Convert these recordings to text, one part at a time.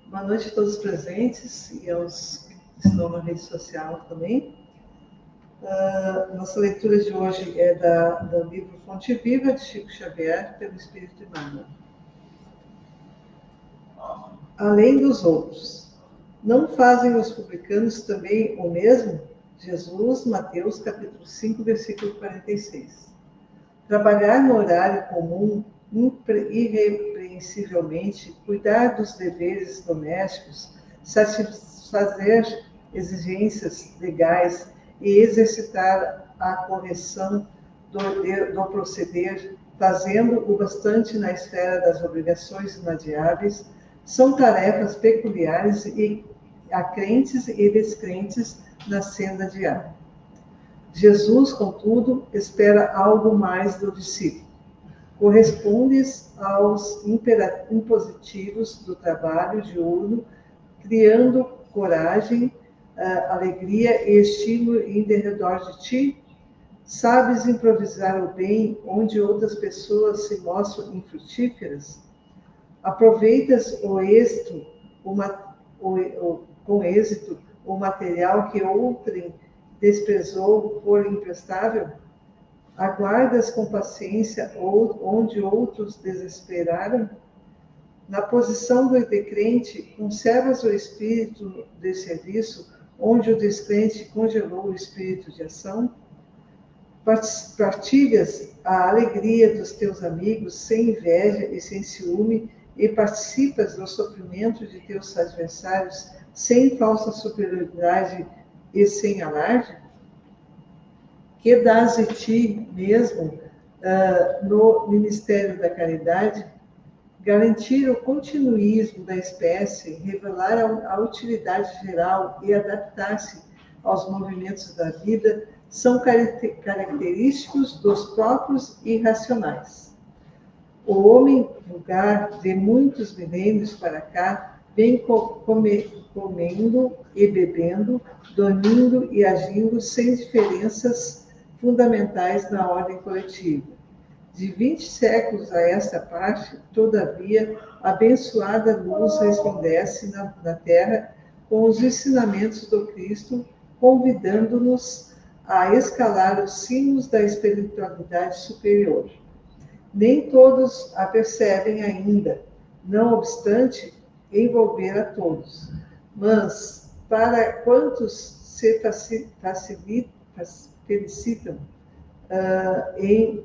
Boa noite a todos os presentes e aos que estão na rede social também. Nossa leitura de hoje é do livro Fonte Viva, de Chico Xavier, pelo Espírito Emmanuel. Além dos outros. Não fazem os publicanos também o mesmo? Jesus, Mateus, capítulo 5, versículo 46. Trabalhar no horário comum, irrepreensivelmente, cuidar dos deveres domésticos, satisfazer exigências legais e exercitar a correção do proceder, fazendo o bastante na esfera das obrigações inadiáveis, são tarefas peculiares a crentes e descrentes na senda diária. Jesus, contudo, espera algo mais do discípulo. Correspondes aos impositivos do trabalho diurno, criando coragem, alegria e estímulo em derredor de ti? Sabes improvisar o bem onde outras pessoas se mostram infrutíferas? Aproveitas com êxito o material que outrem desprezou por imprestável? Aguardas com paciência onde outros desesperaram? Na posição do decrente, conservas o espírito de serviço, onde o descrente congelou o espírito de ação? Partilhas a alegria dos teus amigos sem inveja e sem ciúme, e participas do sofrimento de teus adversários sem falsa superioridade e sem alarde? Que dás de ti mesmo no ministério da caridade? Garantir o continuismo da espécie, revelar a utilidade geral e adaptar-se aos movimentos da vida são característicos dos próprios irracionais. O homem vulgar, de muitos milênios para cá, vem comendo e bebendo, dormindo e agindo sem diferenças fundamentais na ordem coletiva. De 20 séculos a esta parte, todavia, a abençoada luz resplandece na terra com os ensinamentos do Cristo, convidando-nos a escalar os cimos da espiritualidade superior. Nem todos a percebem ainda, não obstante envolver a todos. Mas, para quantos se felicitam em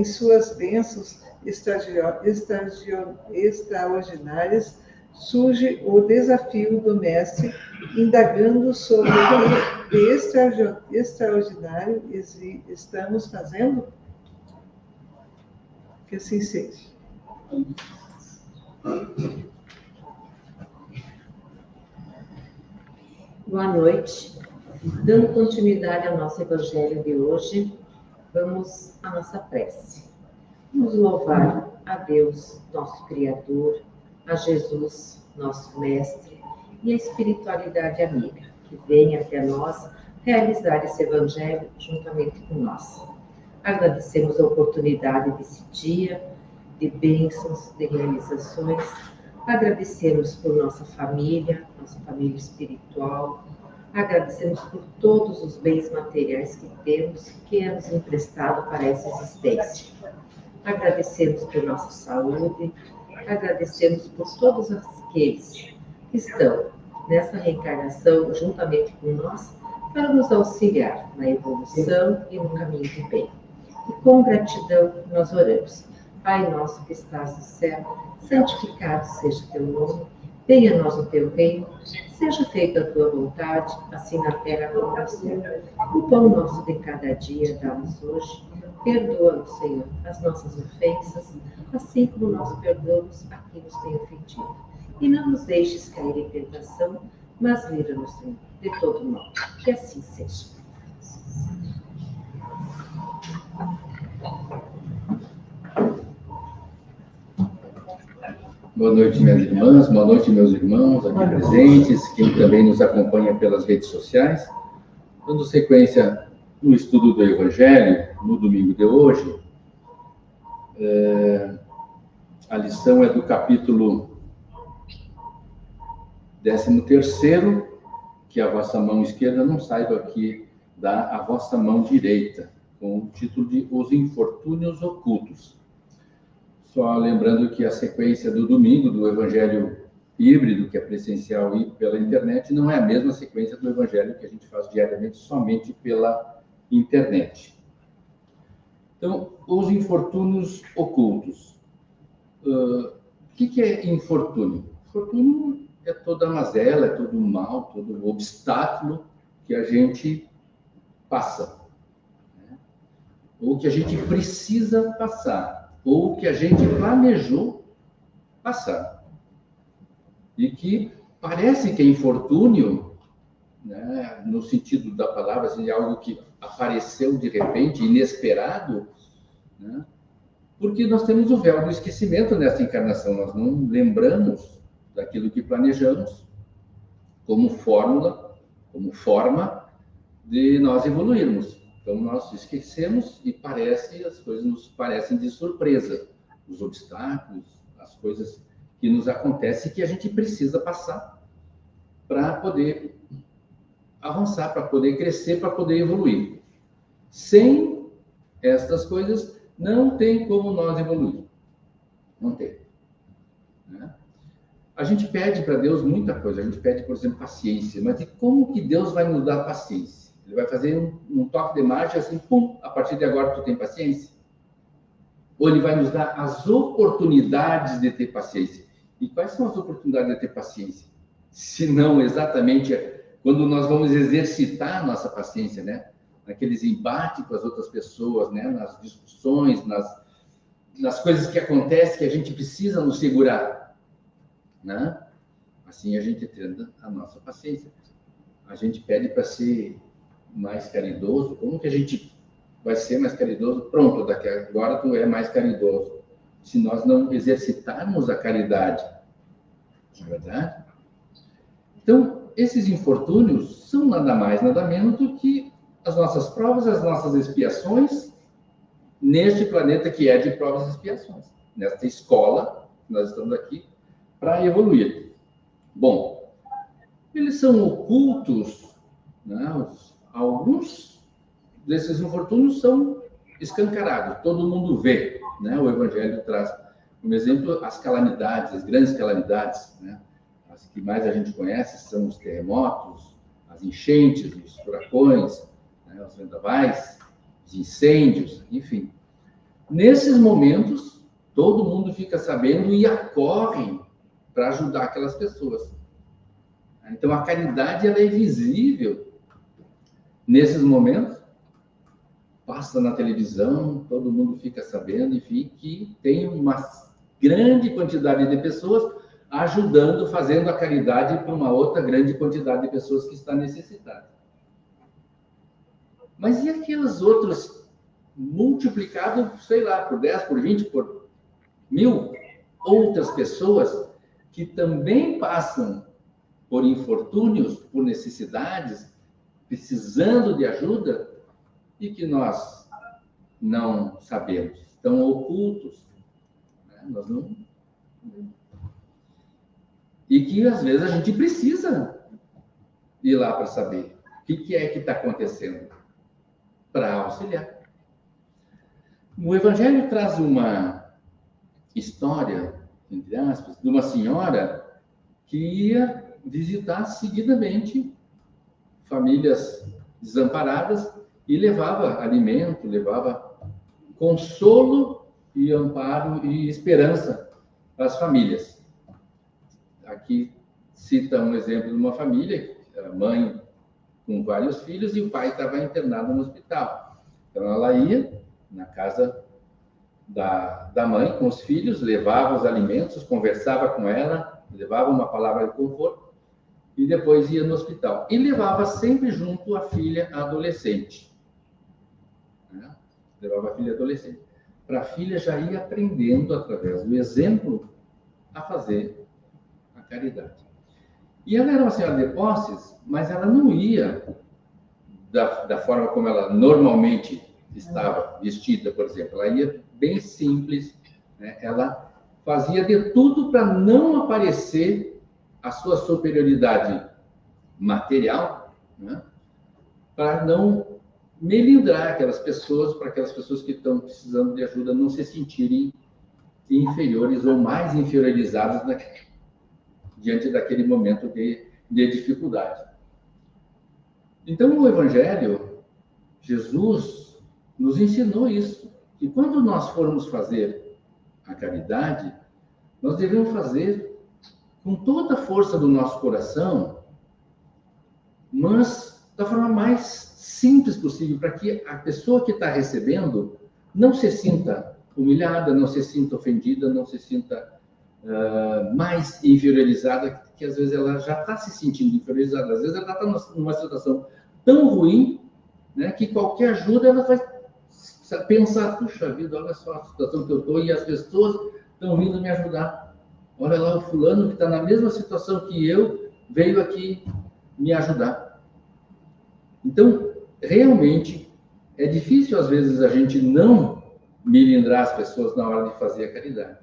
suas bênçãos extraordinárias, surge o desafio do Mestre, indagando sobre o que de extraordinário estamos fazendo? Que assim seja. Boa noite. Dando continuidade ao nosso evangelho de hoje, vamos à nossa prece. Vamos louvar a Deus, nosso Criador, a Jesus, nosso Mestre, e a espiritualidade amiga, que vem até nós realizar esse evangelho juntamente com nós. Agradecemos a oportunidade desse dia, de bênçãos, de realizações. Agradecemos por nossa família espiritual. Agradecemos por todos os bens materiais que temos, que é nos emprestado para essa existência. Agradecemos por nossa saúde. Agradecemos por todos aqueles que estão nessa reencarnação juntamente com nós para nos auxiliar na evolução e no caminho do bem. E com gratidão nós oramos. Pai nosso que estás no céu, santificado seja teu nome, venha a nós o teu reino, seja feita a tua vontade, assim na terra como no céu. O pão nosso de cada dia dá-nos hoje, perdoa-nos, Senhor, as nossas ofensas, assim como nós perdoamos a quem nos tem ofendido. E não nos deixes cair em tentação, mas livra-nos, Senhor, de todo mal. Que assim seja. Boa noite, minhas irmãs, boa noite, meus irmãos aqui presentes, quem também nos acompanha pelas redes sociais. Dando sequência no estudo do Evangelho, no domingo de hoje, a lição é do capítulo 13º, que a vossa mão esquerda não saiba que dá a vossa mão direita, com o título de Os Infortúnios Ocultos. Só lembrando que a sequência do domingo, do Evangelho híbrido, que é presencial e pela internet, não é a mesma sequência do Evangelho que a gente faz diariamente somente pela internet. Então, os infortúnios ocultos. O que é infortúnio? Infortúnio é toda mazela, é todo mal, todo obstáculo que a gente passa, né? Ou que a gente precisa passar, ou que a gente planejou passar. E que parece que é infortúnio, né, no sentido da palavra, assim, algo que apareceu de repente, inesperado, né, porque nós temos o véu do esquecimento nessa encarnação, nós não lembramos daquilo que planejamos como fórmula, como forma de nós evoluirmos. Então, nós esquecemos e as coisas nos parecem de surpresa. Os obstáculos, as coisas que nos acontecem que a gente precisa passar para poder avançar, para poder crescer, para poder evoluir. Sem estas coisas, não tem como nós evoluir. Não tem. Né? A gente pede para Deus muita coisa. A gente pede, por exemplo, paciência. Mas e como que Deus vai nos dar paciência? Ele vai fazer um toque de mágica assim, pum, a partir de agora tu tem paciência? Ou ele vai nos dar as oportunidades de ter paciência? E quais são as oportunidades de ter paciência? Se não exatamente quando nós vamos exercitar a nossa paciência, né? Naqueles embates com as outras pessoas, né? Nas discussões, nas coisas que acontecem que a gente precisa nos segurar, né? Assim a gente treina a nossa paciência. A gente pede para ser mais caridoso. Como que a gente vai ser mais caridoso? Pronto, daqui agora tu é mais caridoso. Se nós não exercitarmos a caridade, não é verdade? Então, esses infortúnios são nada mais, nada menos do que as nossas provas, as nossas expiações neste planeta que é de provas e expiações. Nesta escola, nós estamos aqui para evoluir. Bom, eles são ocultos, né? Alguns desses infortúnios são escancarados, todo mundo vê, né? O Evangelho traz como exemplo as calamidades, as grandes calamidades, né? As que mais a gente conhece são os terremotos, as enchentes, os furacões, né? Os vendavais, os incêndios, enfim. Nesses momentos, todo mundo fica sabendo e acorre para ajudar aquelas pessoas. Então, a caridade ela é visível nesses momentos, passa na televisão, todo mundo fica sabendo, enfim, que tem uma grande quantidade de pessoas ajudando, fazendo a caridade para uma outra grande quantidade de pessoas que está necessitada. Mas e aquelas outras multiplicado, sei lá, por 10, por 20, por 1000 outras pessoas que também passam por infortúnios, por necessidades, precisando de ajuda e que nós não sabemos, estão ocultos, né? Nós não... E que às vezes a gente precisa ir lá para saber o que é que está acontecendo para auxiliar. O Evangelho traz uma história, entre aspas, de uma senhora que ia visitar seguidamente famílias desamparadas e levava alimento, levava consolo e amparo e esperança para as famílias. Aqui cita um exemplo de uma família, a mãe com vários filhos e o pai estava internado no hospital. Então ela ia na casa da mãe com os filhos, levava os alimentos, conversava com ela, levava uma palavra de conforto e depois ia no hospital. E levava sempre junto a filha adolescente. Levava a filha adolescente. Para a filha já ir aprendendo, através do exemplo, a fazer a caridade. E ela era uma senhora de posses, mas ela não ia da forma como ela normalmente estava vestida, por exemplo. Ela ia bem simples, né? Ela fazia de tudo para não aparecer a sua superioridade material, né? Para não melindrar aquelas pessoas, para aquelas pessoas que estão precisando de ajuda não se sentirem inferiores ou mais inferiorizadas diante daquele momento de dificuldade. Então, o Evangelho, Jesus nos ensinou isso, que quando nós formos fazer a caridade, nós devemos fazer com toda a força do nosso coração, mas da forma mais simples possível, para que a pessoa que está recebendo não se sinta humilhada, não se sinta ofendida, não se sinta mais inferiorizada, que às vezes ela já está se sentindo inferiorizada, às vezes ela está numa situação tão ruim, né, que qualquer ajuda ela vai pensar, puxa vida, olha só a situação que eu estou e as pessoas estão vindo me ajudar. Olha lá o fulano que está na mesma situação que eu, veio aqui me ajudar. Então, realmente, é difícil às vezes a gente não melindrar as pessoas na hora de fazer a caridade.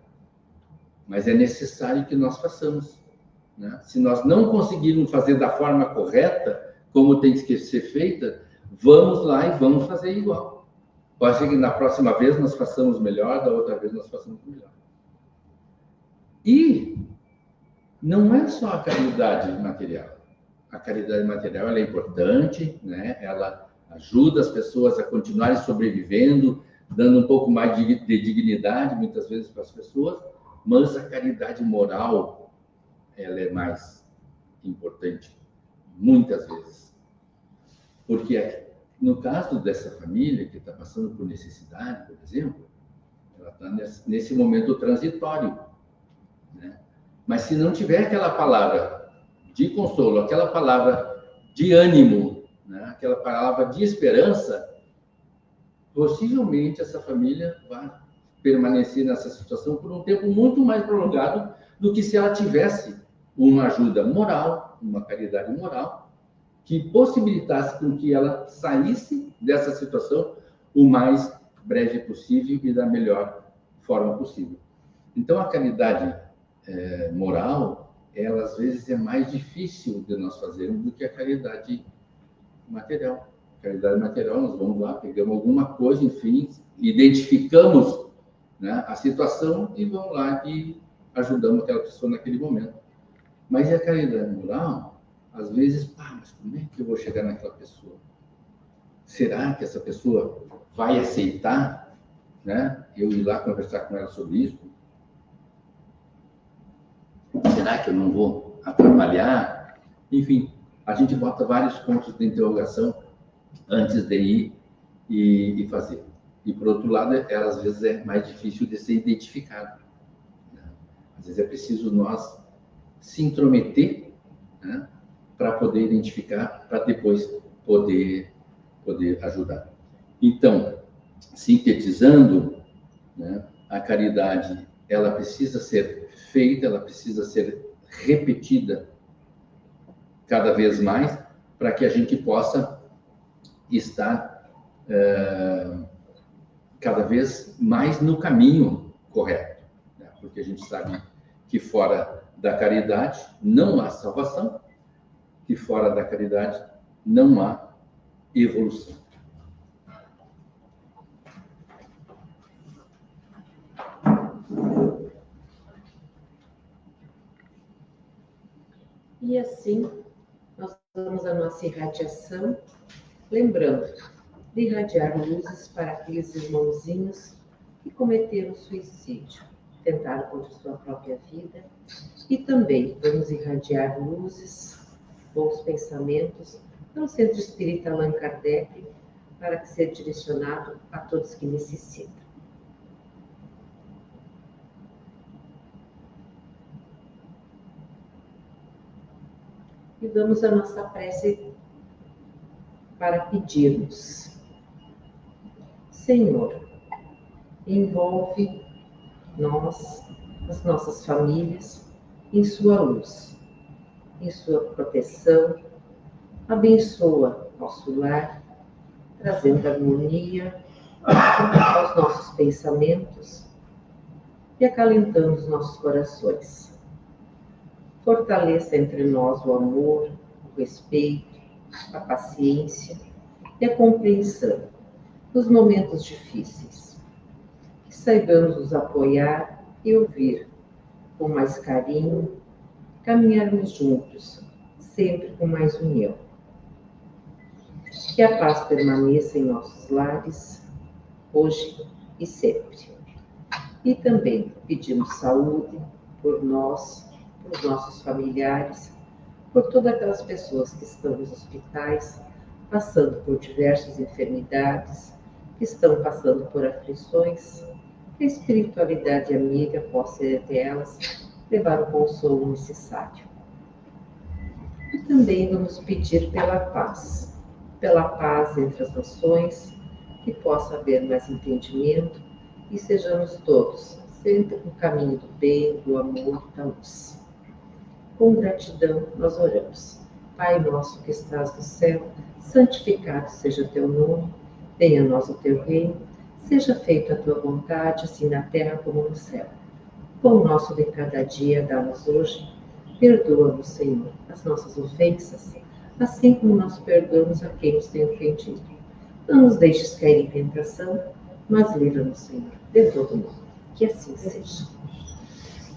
Mas é necessário que nós façamos, né? Se nós não conseguirmos fazer da forma correta, como tem que ser feita, vamos lá e vamos fazer igual. Pode ser que na próxima vez nós façamos melhor, da outra vez nós façamos melhor. E não é só a caridade material. A caridade material ela é importante, né? Ela ajuda as pessoas a continuarem sobrevivendo, dando um pouco mais de dignidade, muitas vezes, para as pessoas, mas a caridade moral, ela é mais importante, muitas vezes. Porque, no caso dessa família que está passando por necessidade, por exemplo, ela está nesse momento transitório, né? Mas se não tiver aquela palavra de consolo, aquela palavra de ânimo, né? Aquela palavra de esperança, possivelmente essa família vai permanecer nessa situação por um tempo muito mais prolongado do que se ela tivesse uma ajuda moral, uma caridade moral, que possibilitasse com que ela saísse dessa situação o mais breve possível e da melhor forma possível. Então, a caridade moral, ela às vezes é mais difícil de nós fazermos do que a caridade material. A caridade material, nós vamos lá, pegamos alguma coisa, enfim, identificamos, né, a situação e vamos lá e ajudamos aquela pessoa naquele momento. Mas e a caridade moral, às vezes, mas como é que eu vou chegar naquela pessoa? Será que essa pessoa vai aceitar, né, eu ir lá conversar com ela sobre isso? Será que eu não vou atrapalhar? Enfim, a gente bota vários pontos de interrogação antes de ir e fazer. E, por outro lado, ela, às vezes, é mais difícil de ser identificada, né? Às vezes é preciso nós se intrometer, né, para poder identificar, para depois poder ajudar. Então, sintetizando, né, a caridade, ela precisa ser feita, ela precisa ser repetida cada vez mais, para que a gente possa estar cada vez mais no caminho correto, né? Porque a gente sabe que fora da caridade não há salvação, que fora da caridade não há evolução. E assim, nós vamos à nossa irradiação, lembrando de irradiar luzes para aqueles irmãozinhos que cometeram suicídio, tentaram contra sua própria vida, e também vamos irradiar luzes, bons pensamentos, para o Centro Espírita Allan Kardec, para que seja direcionado a todos que necessitam. E vamos à nossa prece para pedirmos. Senhor, envolve nós as nossas famílias em sua luz, em sua proteção. Abençoa nosso lar, trazendo harmonia aos nossos pensamentos e acalentando os nossos corações. Fortaleça entre nós o amor, o respeito, a paciência e a compreensão nos momentos difíceis. Que saibamos nos apoiar e ouvir com mais carinho, caminharmos juntos, sempre com mais união. Que a paz permaneça em nossos lares, hoje e sempre. E também pedimos saúde por nós, por nossos familiares, por todas aquelas pessoas que estão nos hospitais, passando por diversas enfermidades, que estão passando por aflições, que a espiritualidade amiga possa ir até elas levar o consolo necessário. E também vamos pedir pela paz entre as nações, que possa haver mais entendimento e sejamos todos sempre no caminho do bem, do amor, da luz. Com gratidão nós oramos. Pai nosso que estás no céu, santificado seja teu nome, venha a nós o teu reino, seja feita a tua vontade, assim na terra como no céu. O pão nosso de cada dia dá-nos hoje, perdoa-nos, Senhor, as nossas ofensas, assim como nós perdoamos a quem nos tem ofendido. Não nos deixes cair em tentação, mas livra-nos, Senhor, de todo mal. Que assim seja.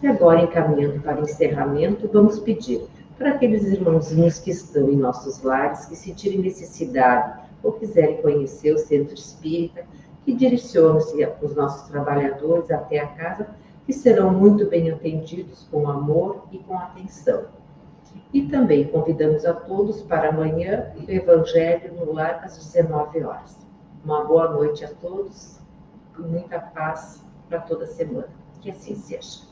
E agora, encaminhando para o encerramento, vamos pedir para aqueles irmãozinhos que estão em nossos lares, que sentirem necessidade ou quiserem conhecer o Centro Espírita, que direcionem-se os nossos trabalhadores até a casa, que serão muito bem atendidos com amor e com atenção. E também convidamos a todos para amanhã o Evangelho no Lar às 19 horas. Uma boa noite a todos e muita paz para toda semana. Que assim seja.